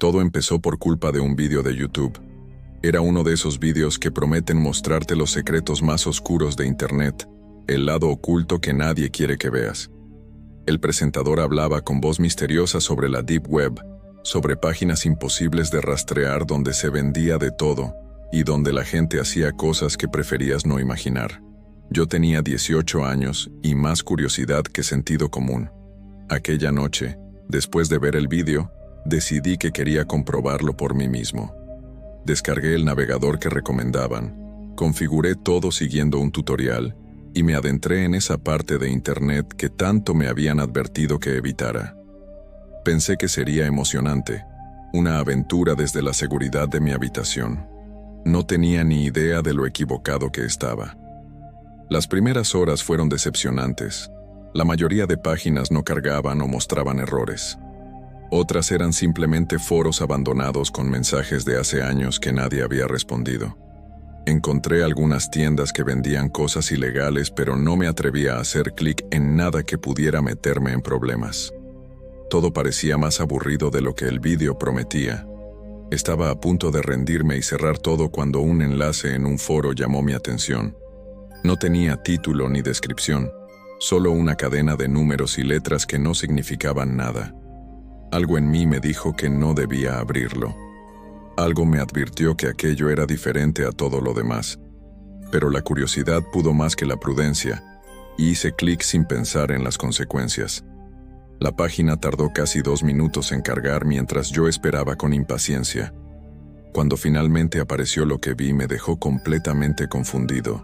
Todo empezó por culpa de un vídeo de YouTube. Era uno de esos vídeos que prometen mostrarte los secretos más oscuros de Internet, el lado oculto que nadie quiere que veas. El presentador hablaba con voz misteriosa sobre la Deep Web, sobre páginas imposibles de rastrear donde se vendía de todo y donde la gente hacía cosas que preferías no imaginar. Yo tenía 18 años y más curiosidad que sentido común. Aquella noche, después de ver el vídeo, decidí que quería comprobarlo por mí mismo. Descargué el navegador que recomendaban, configuré todo siguiendo un tutorial y me adentré en esa parte de Internet que tanto me habían advertido que evitara. Pensé que sería emocionante, una aventura desde la seguridad de mi habitación. No tenía ni idea de lo equivocado que estaba. Las primeras horas fueron decepcionantes. La mayoría de páginas no cargaban o mostraban errores. Otras eran simplemente foros abandonados con mensajes de hace años que nadie había respondido. Encontré algunas tiendas que vendían cosas ilegales, pero no me atrevía a hacer clic en nada que pudiera meterme en problemas. Todo parecía más aburrido de lo que el vídeo prometía. Estaba a punto de rendirme y cerrar todo cuando un enlace en un foro llamó mi atención. No tenía título ni descripción, solo una cadena de números y letras que no significaban nada. Algo en mí me dijo que no debía abrirlo. Algo me advirtió que aquello era diferente a todo lo demás. Pero la curiosidad pudo más que la prudencia, y hice clic sin pensar en las consecuencias. La página tardó casi 2 minutos en cargar mientras yo esperaba con impaciencia. Cuando finalmente apareció lo que vi, me dejó completamente confundido.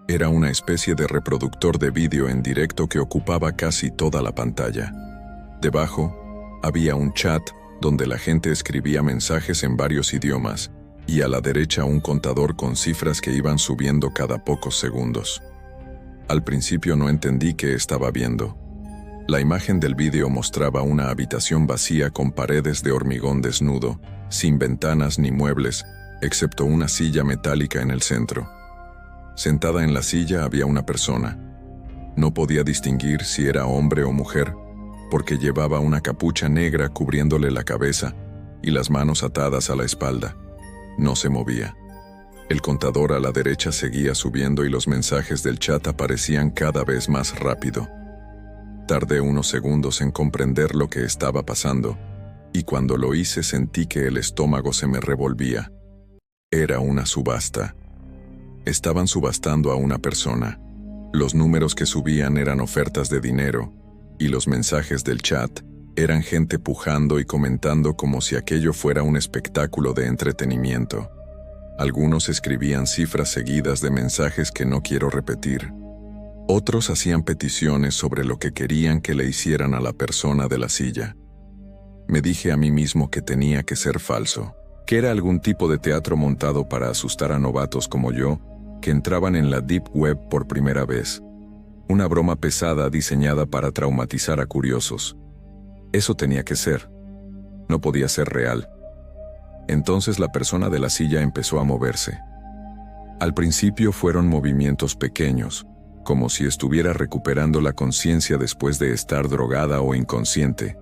Era una especie de reproductor de vídeo en directo que ocupaba casi toda la pantalla. Debajo, había un chat donde la gente escribía mensajes en varios idiomas, y a la derecha un contador con cifras que iban subiendo cada pocos segundos. Al principio no entendí qué estaba viendo. La imagen del vídeo mostraba una habitación vacía con paredes de hormigón desnudo, sin ventanas ni muebles, excepto una silla metálica en el centro. Sentada en la silla había una persona. No podía distinguir si era hombre o mujer, porque llevaba una capucha negra cubriéndole la cabeza y las manos atadas a la espalda. No se movía. El contador a la derecha seguía subiendo y los mensajes del chat aparecían cada vez más rápido. Tardé unos segundos en comprender lo que estaba pasando, y cuando lo hice sentí que el estómago se me revolvía. Era una subasta. Estaban subastando a una persona. Los números que subían eran ofertas de dinero, y los mensajes del chat eran gente pujando y comentando como si aquello fuera un espectáculo de entretenimiento. Algunos escribían cifras seguidas de mensajes que no quiero repetir. Otros hacían peticiones sobre lo que querían que le hicieran a la persona de la silla. Me dije a mí mismo que tenía que ser falso, que era algún tipo de teatro montado para asustar a novatos como yo, que entraban en la Deep Web por primera vez. Una broma pesada diseñada para traumatizar a curiosos. Eso tenía que ser. No podía ser real. Entonces la persona de la silla empezó a moverse. Al principio fueron movimientos pequeños, como si estuviera recuperando la conciencia después de estar drogada o inconsciente.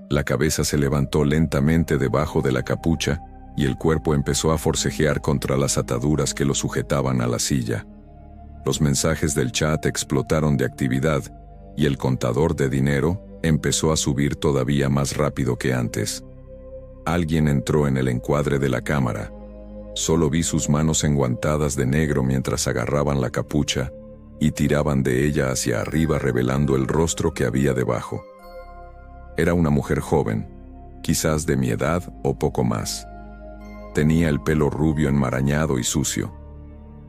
La cabeza se levantó lentamente debajo de la capucha y el cuerpo empezó a forcejear contra las ataduras que lo sujetaban a la silla. Los mensajes del chat explotaron de actividad y el contador de dinero empezó a subir todavía más rápido que antes. Alguien entró en el encuadre de la cámara. Solo vi sus manos enguantadas de negro mientras agarraban la capucha y tiraban de ella hacia arriba revelando el rostro que había debajo. Era una mujer joven, quizás de mi edad o poco más. Tenía el pelo rubio enmarañado y sucio,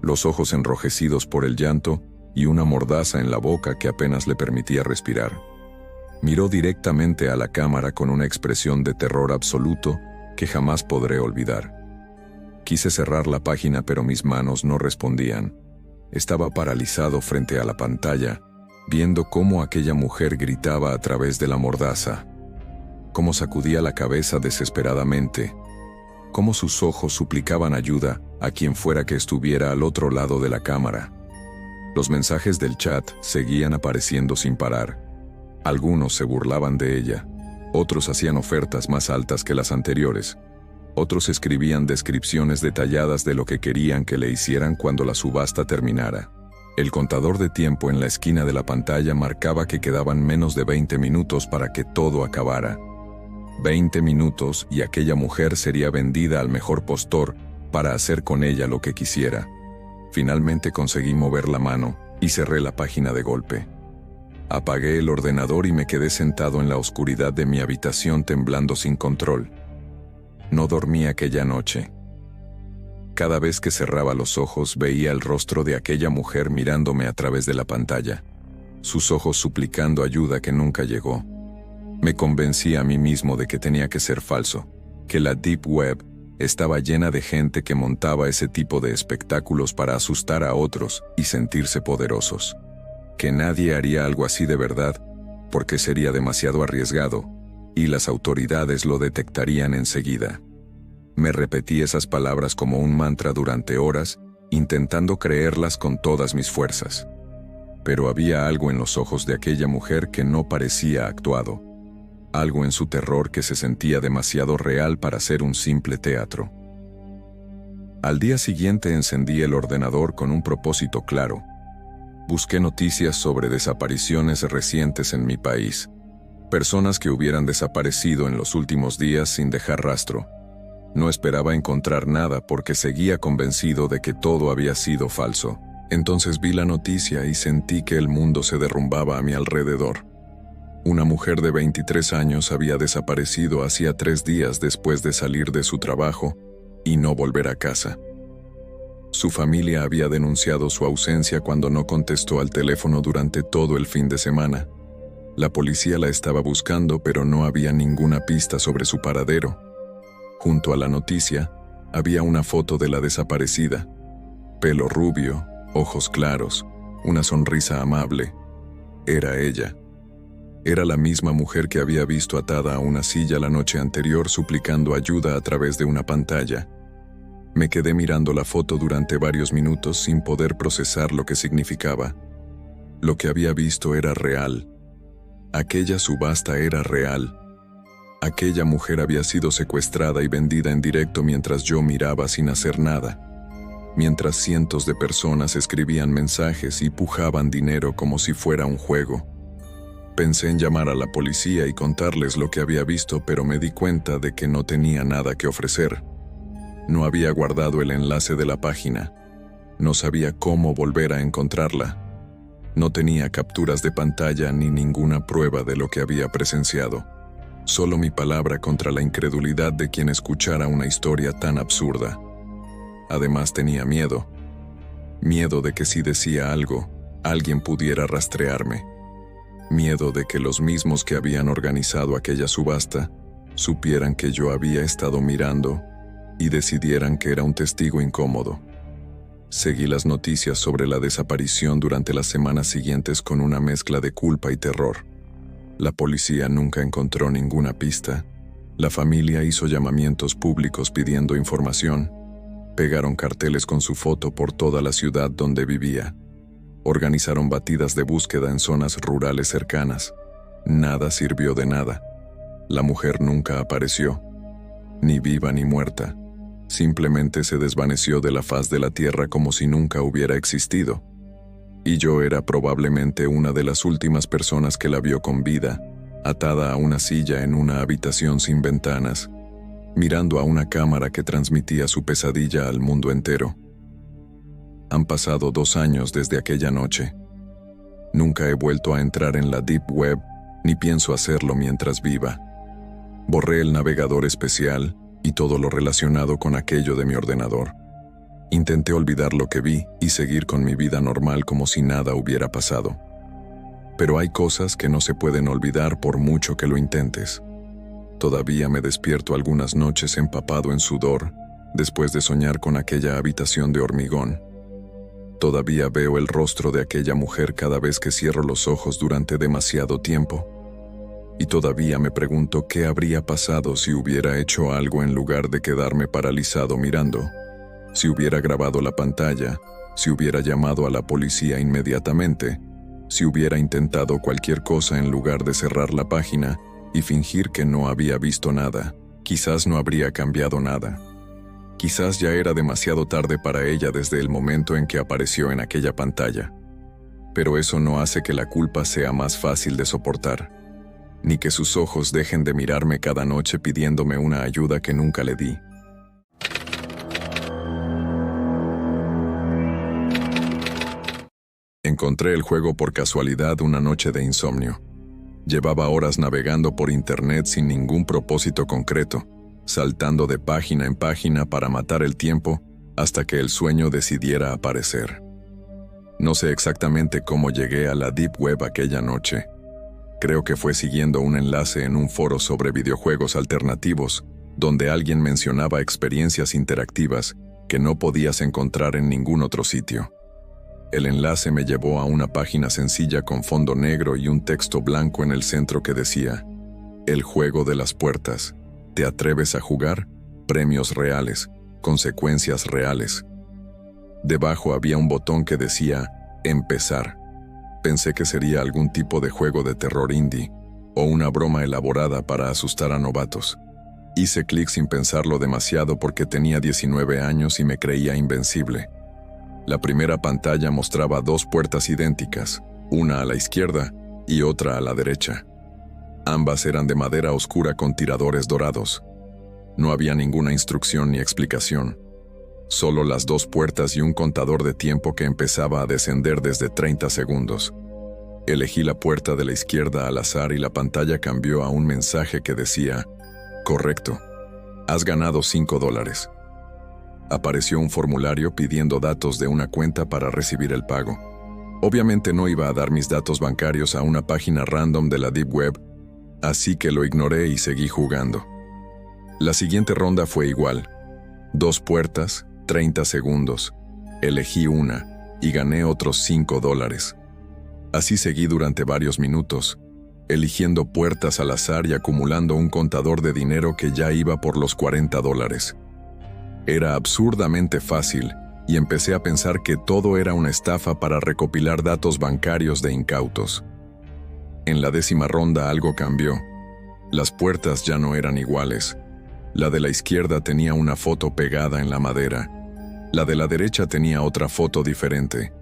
los ojos enrojecidos por el llanto y una mordaza en la boca que apenas le permitía respirar. Miró directamente a la cámara con una expresión de terror absoluto que jamás podré olvidar. Quise cerrar la página, pero mis manos no respondían. Estaba paralizado frente a la pantalla, viendo cómo aquella mujer gritaba a través de la mordaza, cómo sacudía la cabeza desesperadamente, cómo sus ojos suplicaban ayuda a quien fuera que estuviera al otro lado de la cámara. Los mensajes del chat seguían apareciendo sin parar. Algunos se burlaban de ella. Otros hacían ofertas más altas que las anteriores. Otros escribían descripciones detalladas de lo que querían que le hicieran cuando la subasta terminara. El contador de tiempo en la esquina de la pantalla marcaba que quedaban menos de 20 minutos para que todo acabara. 20 minutos y aquella mujer sería vendida al mejor postor para hacer con ella lo que quisiera. Finalmente conseguí mover la mano y cerré la página de golpe. Apagué el ordenador y me quedé sentado en la oscuridad de mi habitación temblando sin control. No dormí aquella noche. Cada vez que cerraba los ojos veía el rostro de aquella mujer mirándome a través de la pantalla, sus ojos suplicando ayuda que nunca llegó. Me convencí a mí mismo de que tenía que ser falso, que la Deep Web estaba llena de gente que montaba ese tipo de espectáculos para asustar a otros y sentirse poderosos. Que nadie haría algo así de verdad, porque sería demasiado arriesgado, y las autoridades lo detectarían enseguida. Me repetí esas palabras como un mantra durante horas, intentando creerlas con todas mis fuerzas. Pero había algo en los ojos de aquella mujer que no parecía actuado. Algo en su terror que se sentía demasiado real para ser un simple teatro. Al día siguiente encendí el ordenador con un propósito claro. Busqué noticias sobre desapariciones recientes en mi país. Personas que hubieran desaparecido en los últimos días sin dejar rastro. No esperaba encontrar nada porque seguía convencido de que todo había sido falso. Entonces vi la noticia y sentí que el mundo se derrumbaba a mi alrededor. Una mujer de 23 años había desaparecido hacía 3 días después de salir de su trabajo y no volver a casa. Su familia había denunciado su ausencia cuando no contestó al teléfono durante todo el fin de semana. La policía la estaba buscando, pero no había ninguna pista sobre su paradero. Junto a la noticia, había una foto de la desaparecida. Pelo rubio, ojos claros, una sonrisa amable. Era ella. Era la misma mujer que había visto atada a una silla la noche anterior suplicando ayuda a través de una pantalla. Me quedé mirando la foto durante varios minutos sin poder procesar lo que significaba. Lo que había visto era real. Aquella subasta era real. Aquella mujer había sido secuestrada y vendida en directo mientras yo miraba sin hacer nada. Mientras cientos de personas escribían mensajes y pujaban dinero como si fuera un juego. Pensé en llamar a la policía y contarles lo que había visto, pero me di cuenta de que no tenía nada que ofrecer. No había guardado el enlace de la página. No sabía cómo volver a encontrarla. No tenía capturas de pantalla ni ninguna prueba de lo que había presenciado. Solo mi palabra contra la incredulidad de quien escuchara una historia tan absurda. Además tenía miedo. Miedo de que si decía algo, alguien pudiera rastrearme. Miedo de que los mismos que habían organizado aquella subasta supieran que yo había estado mirando y decidieran que era un testigo incómodo. Seguí las noticias sobre la desaparición durante las semanas siguientes con una mezcla de culpa y terror. La policía nunca encontró ninguna pista. La familia hizo llamamientos públicos pidiendo información. Pegaron carteles con su foto por toda la ciudad donde vivía. Organizaron batidas de búsqueda en zonas rurales cercanas. Nada sirvió de nada. La mujer nunca apareció, ni viva ni muerta. Simplemente se desvaneció de la faz de la tierra como si nunca hubiera existido. Y yo era probablemente una de las últimas personas que la vio con vida, atada a una silla en una habitación sin ventanas, mirando a una cámara que transmitía su pesadilla al mundo entero. Han pasado 2 años desde aquella noche. Nunca he vuelto a entrar en la Deep Web, ni pienso hacerlo mientras viva. Borré el navegador especial y todo lo relacionado con aquello de mi ordenador. Intenté olvidar lo que vi y seguir con mi vida normal como si nada hubiera pasado. Pero hay cosas que no se pueden olvidar por mucho que lo intentes. Todavía me despierto algunas noches empapado en sudor, después de soñar con aquella habitación de hormigón. Todavía veo el rostro de aquella mujer cada vez que cierro los ojos durante demasiado tiempo. Y todavía me pregunto qué habría pasado si hubiera hecho algo en lugar de quedarme paralizado mirando. Si hubiera grabado la pantalla, si hubiera llamado a la policía inmediatamente, si hubiera intentado cualquier cosa en lugar de cerrar la página y fingir que no había visto nada. Quizás no habría cambiado nada. Quizás ya era demasiado tarde para ella desde el momento en que apareció en aquella pantalla. Pero eso no hace que la culpa sea más fácil de soportar, ni que sus ojos dejen de mirarme cada noche pidiéndome una ayuda que nunca le di. Encontré el juego por casualidad una noche de insomnio. Llevaba horas navegando por internet sin ningún propósito concreto, saltando de página en página para matar el tiempo hasta que el sueño decidiera aparecer. No sé exactamente cómo llegué a la Deep Web aquella noche. Creo que fue siguiendo un enlace en un foro sobre videojuegos alternativos, donde alguien mencionaba experiencias interactivas que no podías encontrar en ningún otro sitio. El enlace me llevó a una página sencilla con fondo negro y un texto blanco en el centro que decía: El juego de las puertas. ¿Te atreves a jugar? Premios reales, consecuencias reales. Debajo había un botón que decía Empezar. Pensé que sería algún tipo de juego de terror indie o una broma elaborada para asustar a novatos. Hice clic sin pensarlo demasiado porque tenía 19 años y me creía invencible. La primera pantalla mostraba dos puertas idénticas, una a la izquierda y otra a la derecha. Ambas eran de madera oscura con tiradores dorados. No había ninguna instrucción ni explicación. Solo las dos puertas y un contador de tiempo que empezaba a descender desde 30 segundos. Elegí la puerta de la izquierda al azar y la pantalla cambió a un mensaje que decía: Correcto, has ganado $5. Apareció un formulario pidiendo datos de una cuenta para recibir el pago. Obviamente no iba a dar mis datos bancarios a una página random de la Deep Web, así que lo ignoré y seguí jugando. La siguiente ronda fue igual. 2 puertas, 30 segundos. Elegí una y gané otros $5. Así seguí durante varios minutos, eligiendo puertas al azar y acumulando un contador de dinero que ya iba por los $40. Era absurdamente fácil y empecé a pensar que todo era una estafa para recopilar datos bancarios de incautos. En la 10ª ronda algo cambió. Las puertas ya no eran iguales. La de la izquierda tenía una foto pegada en la madera. La de la derecha tenía otra foto diferente.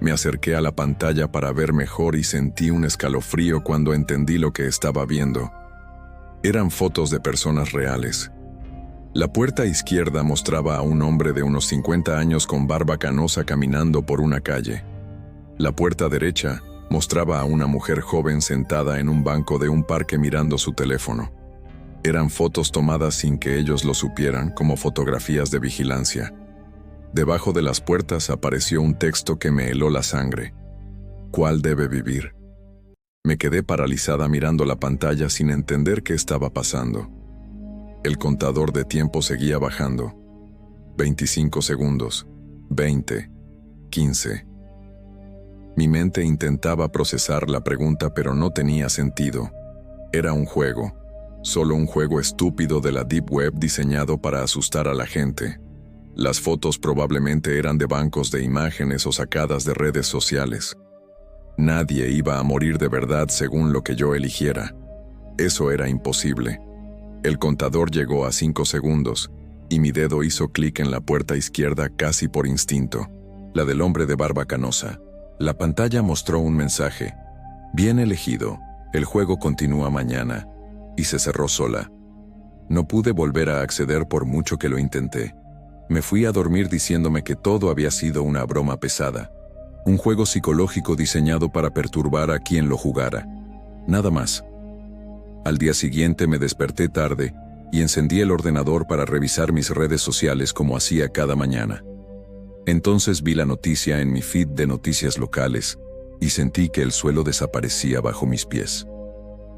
Me acerqué a la pantalla para ver mejor y sentí un escalofrío cuando entendí lo que estaba viendo. Eran fotos de personas reales. La puerta izquierda mostraba a un hombre de unos 50 años con barba canosa caminando por una calle. La puerta derecha mostraba a una mujer joven sentada en un banco de un parque mirando su teléfono. Eran fotos tomadas sin que ellos lo supieran, como fotografías de vigilancia. Debajo de las puertas apareció un texto que me heló la sangre. ¿Cuál debe vivir? Me quedé paralizada mirando la pantalla sin entender qué estaba pasando. El contador de tiempo seguía bajando. 25 segundos, 20, 15. Mi mente intentaba procesar la pregunta, pero no tenía sentido. Era un juego, solo un juego estúpido de la Deep Web diseñado para asustar a la gente. Las fotos probablemente eran de bancos de imágenes o sacadas de redes sociales. Nadie iba a morir de verdad según lo que yo eligiera. Eso era imposible. El contador llegó a 5 segundos, y mi dedo hizo clic en la puerta izquierda casi por instinto, la del hombre de barba canosa. La pantalla mostró un mensaje: Bien elegido, el juego continúa mañana, y se cerró sola. No pude volver a acceder por mucho que lo intenté. Me fui a dormir diciéndome que todo había sido una broma pesada, un juego psicológico diseñado para perturbar a quien lo jugara. Nada más. Al día siguiente me desperté tarde y encendí el ordenador para revisar mis redes sociales como hacía cada mañana. Entonces vi la noticia en mi feed de noticias locales y sentí que el suelo desaparecía bajo mis pies.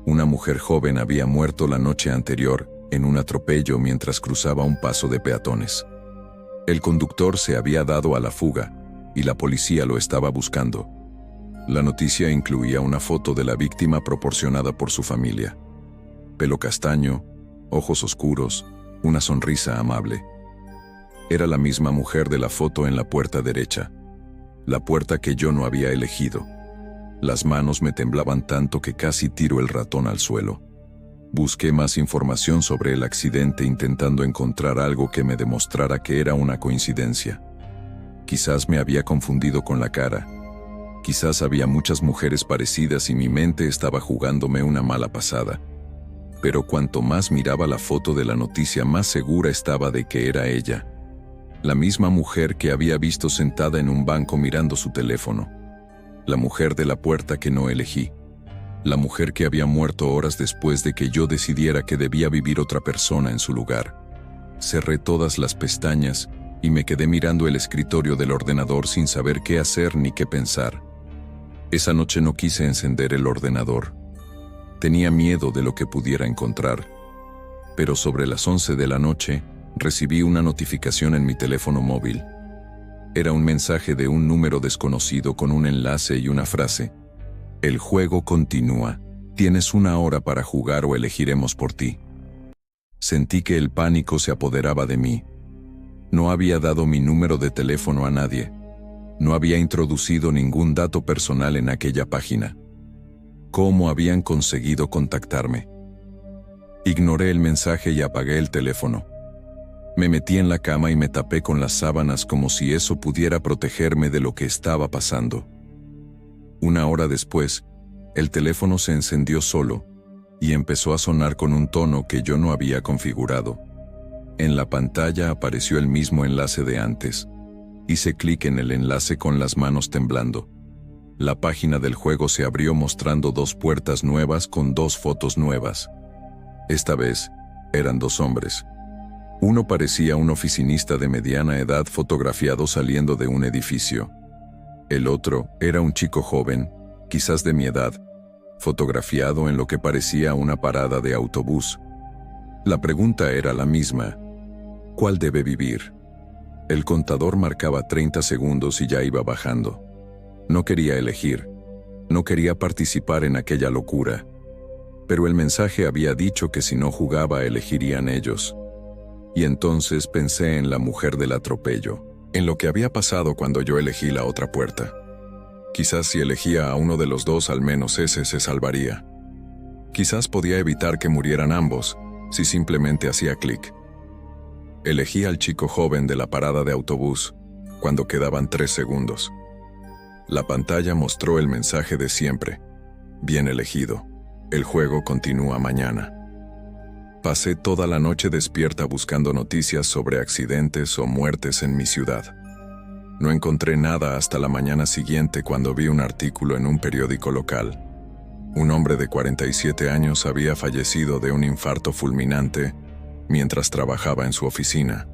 Una mujer joven había muerto la noche anterior en un atropello mientras cruzaba un paso de peatones. El conductor se había dado a la fuga y la policía lo estaba buscando. La noticia incluía una foto de la víctima proporcionada por su familia. Pelo castaño, ojos oscuros, una sonrisa amable. Era la misma mujer de la foto en la puerta derecha, la puerta que yo no había elegido. Las manos me temblaban tanto que casi tiro el ratón al suelo. Busqué más información sobre el accidente intentando encontrar algo que me demostrara que era una coincidencia. Quizás me había confundido con la cara. Quizás había muchas mujeres parecidas y mi mente estaba jugándome una mala pasada. Pero cuanto más miraba la foto de la noticia, más segura estaba de que era ella. La misma mujer que había visto sentada en un banco mirando su teléfono. La mujer de la puerta que no elegí. La mujer que había muerto horas después de que yo decidiera que debía vivir otra persona en su lugar. Cerré todas las pestañas y me quedé mirando el escritorio del ordenador sin saber qué hacer ni qué pensar. Esa noche no quise encender el ordenador. Tenía miedo de lo que pudiera encontrar. Pero sobre las 11 de la noche, recibí una notificación en mi teléfono móvil. Era un mensaje de un número desconocido con un enlace y una frase. El juego continúa. Tienes 1 hora para jugar o elegiremos por ti. Sentí que el pánico se apoderaba de mí. No había dado mi número de teléfono a nadie. No había introducido ningún dato personal en aquella página. ¿Cómo habían conseguido contactarme? Ignoré el mensaje y apagué el teléfono. Me metí en la cama y me tapé con las sábanas como si eso pudiera protegerme de lo que estaba pasando. 1 hora después, el teléfono se encendió solo y empezó a sonar con un tono que yo no había configurado. En la pantalla apareció el mismo enlace de antes. Hice clic en el enlace con las manos temblando. La página del juego se abrió mostrando 2 puertas nuevas con 2 fotos nuevas. Esta vez, eran 2 hombres. Uno parecía un oficinista de mediana edad fotografiado saliendo de un edificio. El otro era un chico joven, quizás de mi edad, fotografiado en lo que parecía una parada de autobús. La pregunta era la misma. ¿Cuál debe vivir? El contador marcaba 30 segundos y ya iba bajando. No quería elegir. No quería participar en aquella locura. Pero el mensaje había dicho que si no jugaba elegirían ellos. Y entonces pensé en la mujer del atropello, en lo que había pasado cuando yo elegí la otra puerta. Quizás si elegía a uno de los dos, al menos ese se salvaría. Quizás podía evitar que murieran ambos, si simplemente hacía clic. Elegí al chico joven de la parada de autobús, cuando quedaban 3 segundos. La pantalla mostró el mensaje de siempre. Bien elegido. El juego continúa mañana. Pasé toda la noche despierta buscando noticias sobre accidentes o muertes en mi ciudad. No encontré nada hasta la mañana siguiente cuando vi un artículo en un periódico local. Un hombre de 47 años había fallecido de un infarto fulminante mientras trabajaba en su oficina.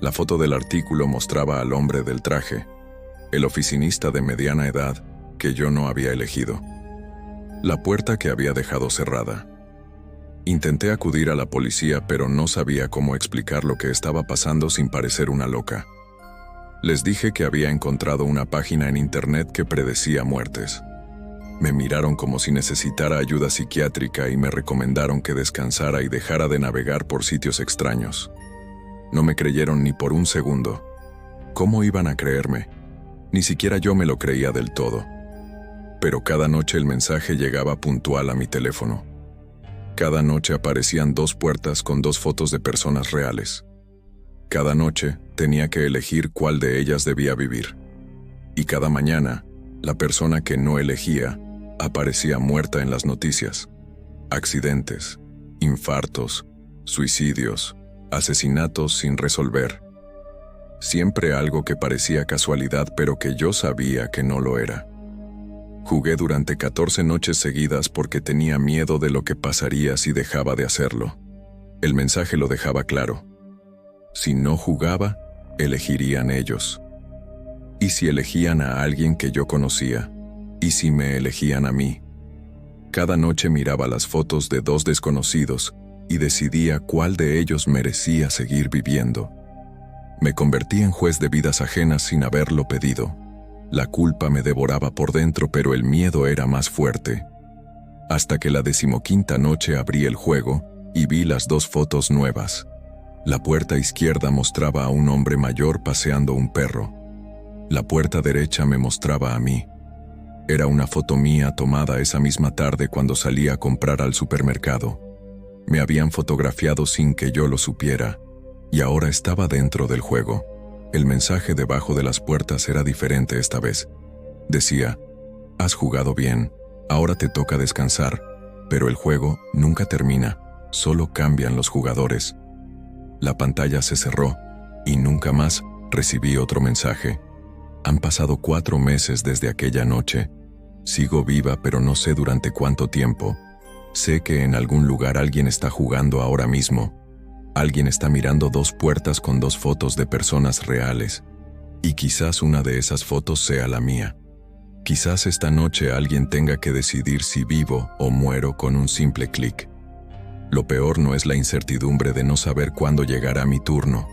La foto del artículo mostraba al hombre del traje, el oficinista de mediana edad que yo no había elegido. La puerta que había dejado cerrada. Intenté acudir a la policía, pero no sabía cómo explicar lo que estaba pasando sin parecer una loca. Les dije que había encontrado una página en internet que predecía muertes. Me miraron como si necesitara ayuda psiquiátrica y me recomendaron que descansara y dejara de navegar por sitios extraños. No me creyeron ni por un segundo. ¿Cómo iban a creerme? Ni siquiera yo me lo creía del todo. Pero cada noche el mensaje llegaba puntual a mi teléfono. Cada noche aparecían 2 puertas con 2 fotos de personas reales. Cada noche tenía que elegir cuál de ellas debía vivir. Y cada mañana, la persona que no elegía aparecía muerta en las noticias. Accidentes, infartos, suicidios, asesinatos sin resolver. Siempre algo que parecía casualidad, pero que yo sabía que no lo era. Jugué durante 14 noches seguidas porque tenía miedo de lo que pasaría si dejaba de hacerlo. El mensaje lo dejaba claro. Si no jugaba, elegirían ellos. ¿Y si elegían a alguien que yo conocía? ¿Y si me elegían a mí? Cada noche miraba las fotos de 2 desconocidos y decidía cuál de ellos merecía seguir viviendo. Me convertí en juez de vidas ajenas sin haberlo pedido. La culpa me devoraba por dentro, pero el miedo era más fuerte. Hasta que la 15ª noche abrí el juego y vi las 2 fotos nuevas. La puerta izquierda mostraba a un hombre mayor paseando un perro. La puerta derecha me mostraba a mí. Era una foto mía tomada esa misma tarde cuando salí a comprar al supermercado. Me habían fotografiado sin que yo lo supiera, y ahora estaba dentro del juego. El mensaje debajo de las puertas era diferente esta vez. Decía: has jugado bien, ahora te toca descansar, pero el juego nunca termina, solo cambian los jugadores. La pantalla se cerró, y nunca más recibí otro mensaje. Han pasado 4 meses desde aquella noche. Sigo viva, pero no sé durante cuánto tiempo. Sé que en algún lugar alguien está jugando ahora mismo. Alguien está mirando 2 puertas con 2 fotos de personas reales. Y quizás una de esas fotos sea la mía. Quizás esta noche alguien tenga que decidir si vivo o muero con un simple clic. Lo peor no es la incertidumbre de no saber cuándo llegará mi turno.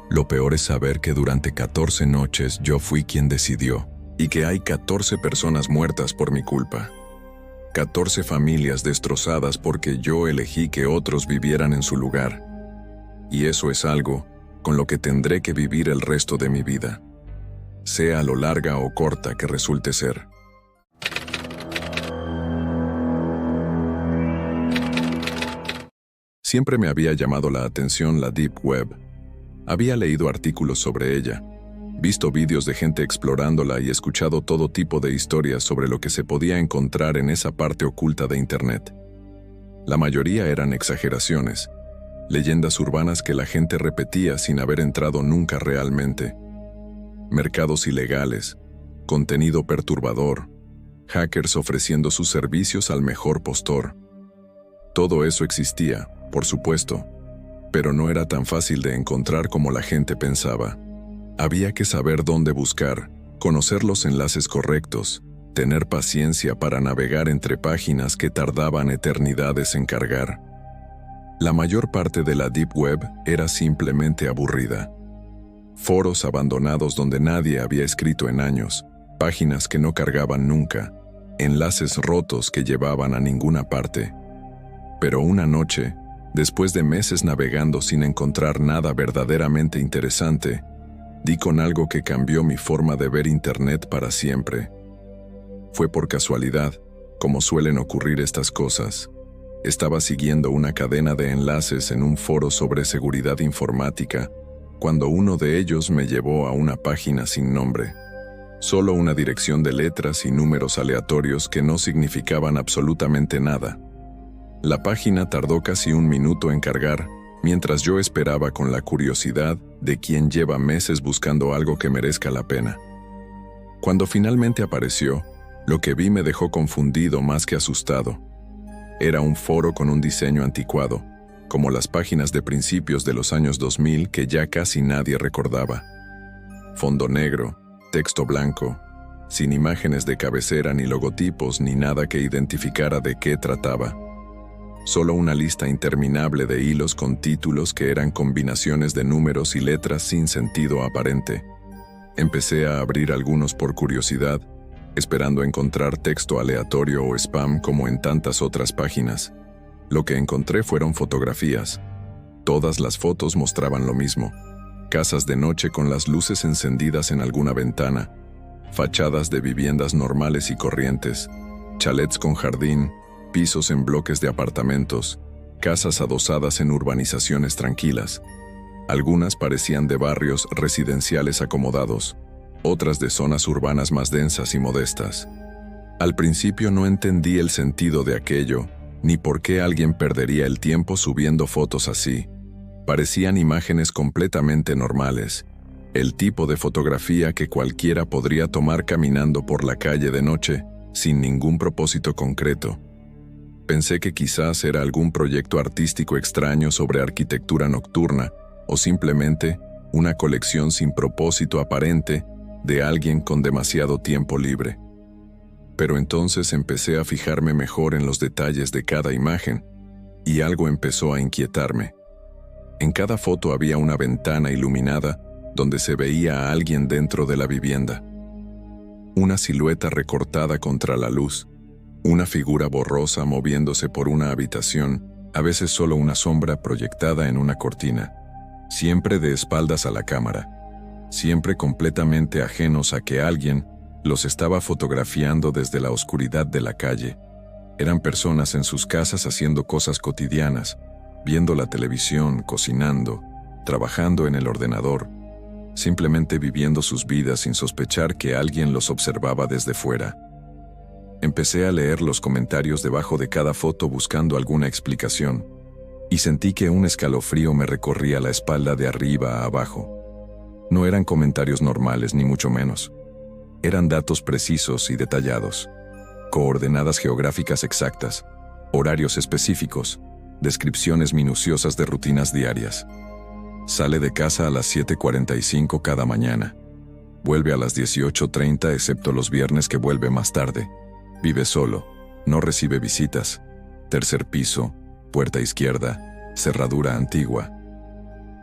Lo peor es saber que durante 14 noches yo fui quien decidió, y que hay 14 personas muertas por mi culpa. 14 familias destrozadas porque yo elegí que otros vivieran en su lugar. Y eso es algo con lo que tendré que vivir el resto de mi vida, sea lo larga o corta que resulte ser. Siempre me había llamado la atención la Deep Web. Había leído artículos sobre ella, visto vídeos de gente explorándola y escuchado todo tipo de historias sobre lo que se podía encontrar en esa parte oculta de Internet. La mayoría eran exageraciones, leyendas urbanas que la gente repetía sin haber entrado nunca realmente. Mercados ilegales, contenido perturbador, hackers ofreciendo sus servicios al mejor postor. Todo eso existía, por supuesto, pero no era tan fácil de encontrar como la gente pensaba. Había que saber dónde buscar, conocer los enlaces correctos, tener paciencia para navegar entre páginas que tardaban eternidades en cargar. La mayor parte de la Deep Web era simplemente aburrida. Foros abandonados donde nadie había escrito en años, páginas que no cargaban nunca, enlaces rotos que llevaban a ninguna parte. Pero una noche, después de meses navegando sin encontrar nada verdaderamente interesante, di con algo que cambió mi forma de ver Internet para siempre. Fue por casualidad, como suelen ocurrir estas cosas. Estaba siguiendo una cadena de enlaces en un foro sobre seguridad informática, cuando uno de ellos me llevó a una página sin nombre. Solo una dirección de letras y números aleatorios que no significaban absolutamente nada. La página tardó casi 1 minuto en cargar, mientras yo esperaba con la curiosidad de quien lleva meses buscando algo que merezca la pena. Cuando finalmente apareció, lo que vi me dejó confundido más que asustado. Era un foro con un diseño anticuado, como las páginas de principios de los años 2000 que ya casi nadie recordaba. Fondo negro, texto blanco, sin imágenes de cabecera ni logotipos ni nada que identificara de qué trataba. Solo una lista interminable de hilos con títulos que eran combinaciones de números y letras sin sentido aparente. Empecé a abrir algunos por curiosidad, esperando encontrar texto aleatorio o spam como en tantas otras páginas. Lo que encontré fueron fotografías. Todas las fotos mostraban lo mismo: casas de noche con las luces encendidas en alguna ventana, fachadas de viviendas normales y corrientes, chalets con jardín, pisos en bloques de apartamentos, casas adosadas en urbanizaciones tranquilas. Algunas parecían de barrios residenciales acomodados, otras de zonas urbanas más densas y modestas. Al principio no entendí el sentido de aquello, ni por qué alguien perdería el tiempo subiendo fotos así. Parecían imágenes completamente normales, el tipo de fotografía que cualquiera podría tomar caminando por la calle de noche, sin ningún propósito concreto. Pensé que quizás era algún proyecto artístico extraño sobre arquitectura nocturna, o simplemente una colección sin propósito aparente de alguien con demasiado tiempo libre. Pero entonces empecé a fijarme mejor en los detalles de cada imagen, y algo empezó a inquietarme. En cada foto había una ventana iluminada donde se veía a alguien dentro de la vivienda. Una silueta recortada contra la luz, una figura borrosa moviéndose por una habitación, a veces solo una sombra proyectada en una cortina, siempre de espaldas a la cámara, siempre completamente ajenos a que alguien los estaba fotografiando desde la oscuridad de la calle. Eran personas en sus casas haciendo cosas cotidianas, viendo la televisión, cocinando, trabajando en el ordenador, simplemente viviendo sus vidas sin sospechar que alguien los observaba desde fuera. Empecé a leer los comentarios debajo de cada foto buscando alguna explicación, y sentí que un escalofrío me recorría la espalda de arriba a abajo. No eran comentarios normales, ni mucho menos. Eran datos precisos y detallados, coordenadas geográficas exactas, horarios específicos, descripciones minuciosas de rutinas diarias. Sale de casa a las 7:45 cada mañana. Vuelve a las 18:30 excepto los viernes que vuelve más tarde. Vive solo, no recibe visitas. Tercer piso, puerta izquierda, cerradura antigua.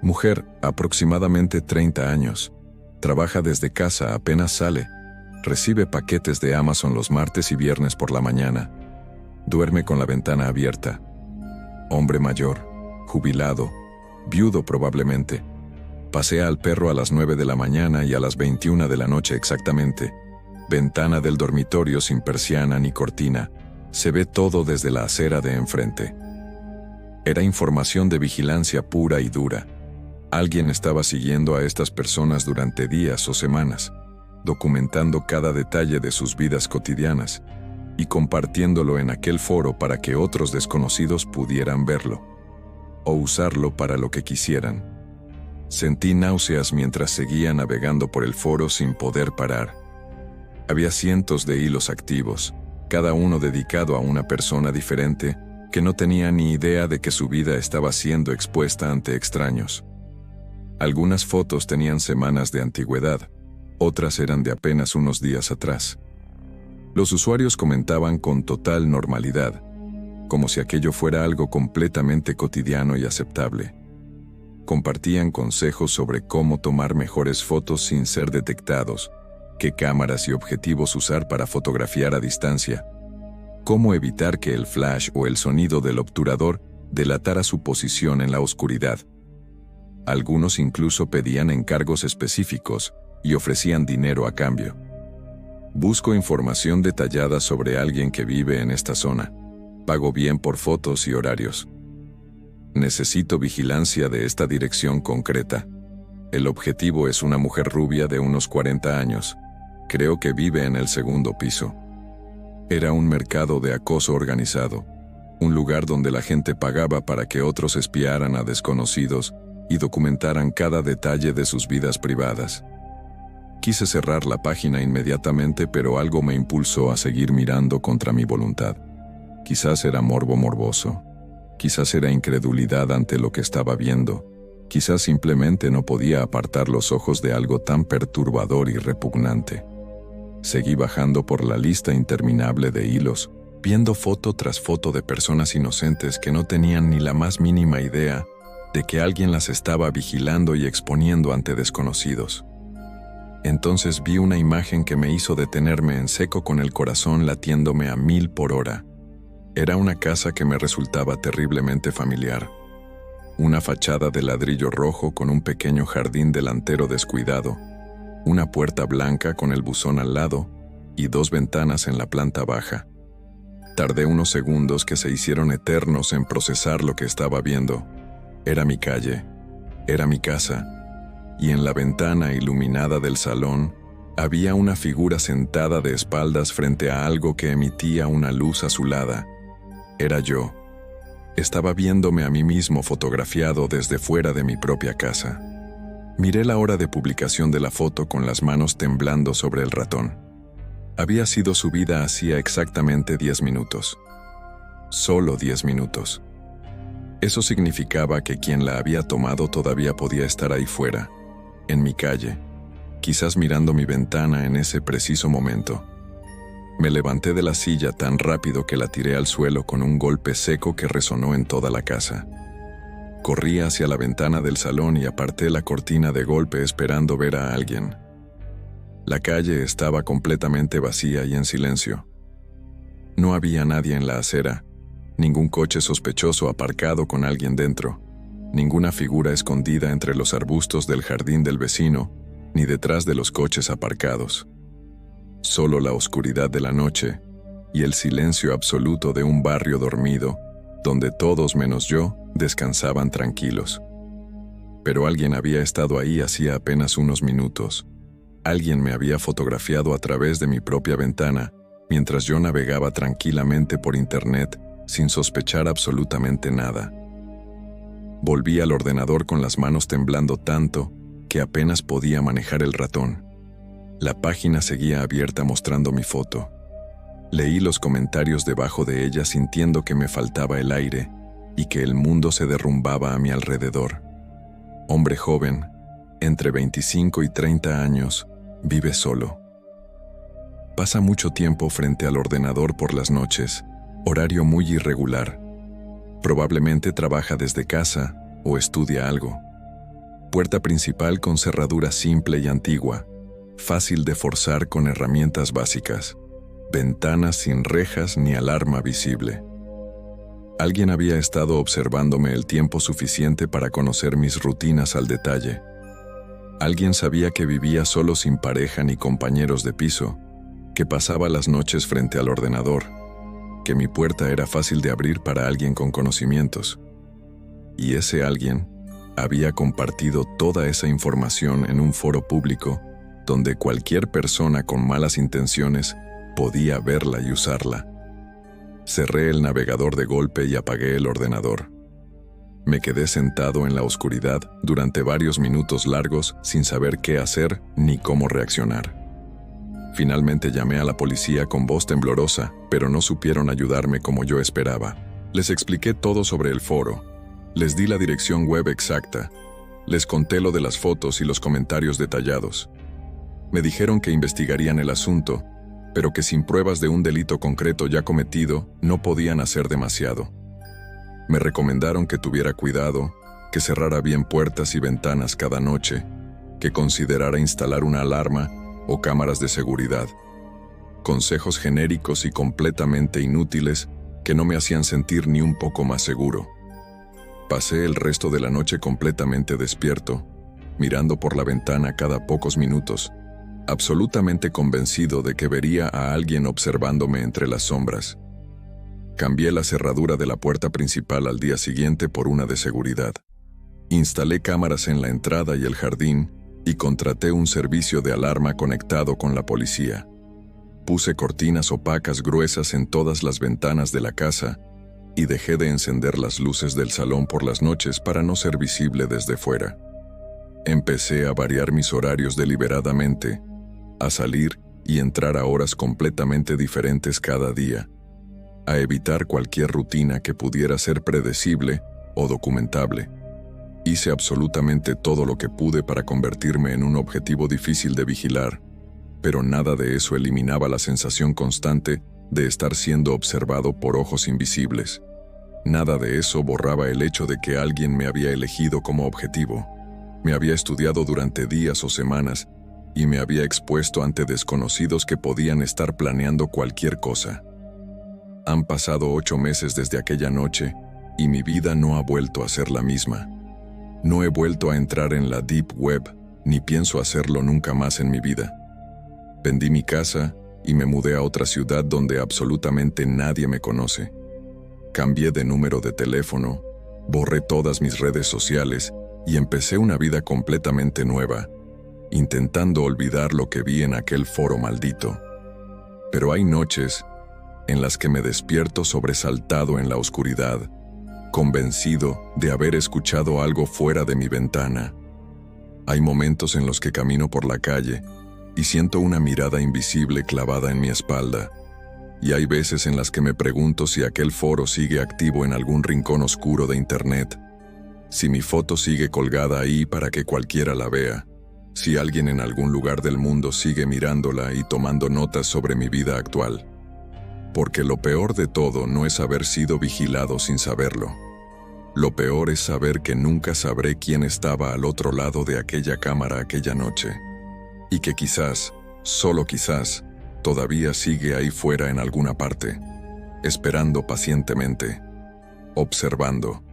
Mujer, aproximadamente 30 años. Trabaja desde casa, apenas sale. Recibe paquetes de Amazon los martes y viernes por la mañana. Duerme con la ventana abierta. Hombre mayor, jubilado, viudo probablemente. Pasea al perro a las 9 de la mañana y a las 21 de la noche exactamente. Ventana del dormitorio sin persiana ni cortina. Se ve todo desde la acera de enfrente. Era información de vigilancia pura y dura. Alguien estaba siguiendo a estas personas durante días o semanas, documentando cada detalle de sus vidas cotidianas y compartiéndolo en aquel foro para que otros desconocidos pudieran verlo o usarlo para lo que quisieran. Sentí náuseas mientras seguía navegando por el foro sin poder parar. Había cientos de hilos activos, cada uno dedicado a una persona diferente que no tenía ni idea de que su vida estaba siendo expuesta ante extraños. Algunas fotos tenían semanas de antigüedad, otras eran de apenas unos días atrás. Los usuarios comentaban con total normalidad, como si aquello fuera algo completamente cotidiano y aceptable. Compartían consejos sobre cómo tomar mejores fotos sin ser detectados, qué cámaras y objetivos usar para fotografiar a distancia, cómo evitar que el flash o el sonido del obturador delatara su posición en la oscuridad. Algunos incluso pedían encargos específicos y ofrecían dinero a cambio. Busco información detallada sobre alguien que vive en esta zona. Pago bien por fotos y horarios. Necesito vigilancia de esta dirección concreta. El objetivo es una mujer rubia de unos 40 años. Creo que vive en el segundo piso. Era un mercado de acoso organizado, un lugar donde la gente pagaba para que otros espiaran a desconocidos y documentaran cada detalle de sus vidas privadas. Quise cerrar la página inmediatamente, pero algo me impulsó a seguir mirando contra mi voluntad. Quizás era morbo morboso. Quizás era incredulidad ante lo que estaba viendo. Quizás simplemente no podía apartar los ojos de algo tan perturbador y repugnante. Seguí bajando por la lista interminable de hilos, viendo foto tras foto de personas inocentes que no tenían ni la más mínima idea de que alguien las estaba vigilando y exponiendo ante desconocidos. Entonces vi una imagen que me hizo detenerme en seco con el corazón latiéndome a 1000 por hora. Era una casa que me resultaba terriblemente familiar. Una fachada de ladrillo rojo con un pequeño jardín delantero descuidado, una puerta blanca con el buzón al lado y 2 ventanas en la planta baja. Tardé unos segundos que se hicieron eternos en procesar lo que estaba viendo. Era mi calle, era mi casa, y en la ventana iluminada del salón había una figura sentada de espaldas frente a algo que emitía una luz azulada. Era yo. Estaba viéndome a mí mismo fotografiado desde fuera de mi propia casa. Miré la hora de publicación de la foto con las manos temblando sobre el ratón. Había sido subida hacía exactamente 10 minutos. Solo 10 minutos. Eso significaba que quien la había tomado todavía podía estar ahí fuera, en mi calle, quizás mirando mi ventana en ese preciso momento. Me levanté de la silla tan rápido que la tiré al suelo con un golpe seco que resonó en toda la casa. Corrí hacia la ventana del salón y aparté la cortina de golpe esperando ver a alguien. La calle estaba completamente vacía y en silencio. No había nadie en la acera, ningún coche sospechoso aparcado con alguien dentro, ninguna figura escondida entre los arbustos del jardín del vecino, ni detrás de los coches aparcados. Solo la oscuridad de la noche y el silencio absoluto de un barrio dormido donde todos menos yo descansaban tranquilos. Pero alguien había estado ahí hacía apenas unos minutos. Alguien me había fotografiado a través de mi propia ventana mientras yo navegaba tranquilamente por internet sin sospechar absolutamente nada. Volví al ordenador con las manos temblando tanto que apenas podía manejar el ratón. La página seguía abierta mostrando mi foto. Leí los comentarios debajo de ella sintiendo que me faltaba el aire y que el mundo se derrumbaba a mi alrededor. Hombre joven, entre 25 y 30 años, vive solo. Pasa mucho tiempo frente al ordenador por las noches, horario muy irregular. Probablemente trabaja desde casa o estudia algo. Puerta principal con cerradura simple y antigua, fácil de forzar con herramientas básicas. Ventanas sin rejas ni alarma visible. Alguien había estado observándome el tiempo suficiente para conocer mis rutinas al detalle. Alguien sabía que vivía solo sin pareja ni compañeros de piso, que pasaba las noches frente al ordenador, que mi puerta era fácil de abrir para alguien con conocimientos. Y ese alguien había compartido toda esa información en un foro público donde cualquier persona con malas intenciones podía verla y usarla. Cerré el navegador de golpe y apagué el ordenador. Me quedé sentado en la oscuridad durante varios minutos largos sin saber qué hacer ni cómo reaccionar. Finalmente llamé a la policía con voz temblorosa, pero no supieron ayudarme como yo esperaba. Les expliqué todo sobre el foro. Les di la dirección web exacta. Les conté lo de las fotos y los comentarios detallados. Me dijeron que investigarían el asunto, pero que sin pruebas de un delito concreto ya cometido, no podían hacer demasiado. Me recomendaron que tuviera cuidado, que cerrara bien puertas y ventanas cada noche, que considerara instalar una alarma o cámaras de seguridad. Consejos genéricos y completamente inútiles que no me hacían sentir ni un poco más seguro. Pasé el resto de la noche completamente despierto, mirando por la ventana cada pocos minutos, absolutamente convencido de que vería a alguien observándome entre las sombras. Cambié la cerradura de la puerta principal al día siguiente por una de seguridad. Instalé cámaras en la entrada y el jardín y contraté un servicio de alarma conectado con la policía. Puse cortinas opacas gruesas en todas las ventanas de la casa y dejé de encender las luces del salón por las noches para no ser visible desde fuera. Empecé a variar mis horarios deliberadamente, a salir y entrar a horas completamente diferentes cada día, a evitar cualquier rutina que pudiera ser predecible o documentable. Hice absolutamente todo lo que pude para convertirme en un objetivo difícil de vigilar, pero nada de eso eliminaba la sensación constante de estar siendo observado por ojos invisibles. Nada de eso borraba el hecho de que alguien me había elegido como objetivo. Me había estudiado durante días o semanas y me había expuesto ante desconocidos que podían estar planeando cualquier cosa. Han pasado 8 meses desde aquella noche y mi vida no ha vuelto a ser la misma. No he vuelto a entrar en la Deep Web, ni pienso hacerlo nunca más en mi vida. Vendí mi casa y me mudé a otra ciudad donde absolutamente nadie me conoce. Cambié de número de teléfono, borré todas mis redes sociales y empecé una vida completamente nueva, intentando olvidar lo que vi en aquel foro maldito. Pero hay noches en las que me despierto sobresaltado en la oscuridad, convencido de haber escuchado algo fuera de mi ventana. Hay momentos en los que camino por la calle y siento una mirada invisible clavada en mi espalda, y hay veces en las que me pregunto si aquel foro sigue activo en algún rincón oscuro de internet, si mi foto sigue colgada ahí para que cualquiera la vea, si alguien en algún lugar del mundo sigue mirándola y tomando notas sobre mi vida actual. Porque lo peor de todo no es haber sido vigilado sin saberlo. Lo peor es saber que nunca sabré quién estaba al otro lado de aquella cámara aquella noche. Y que quizás, solo quizás, todavía sigue ahí fuera en alguna parte, esperando pacientemente, observando.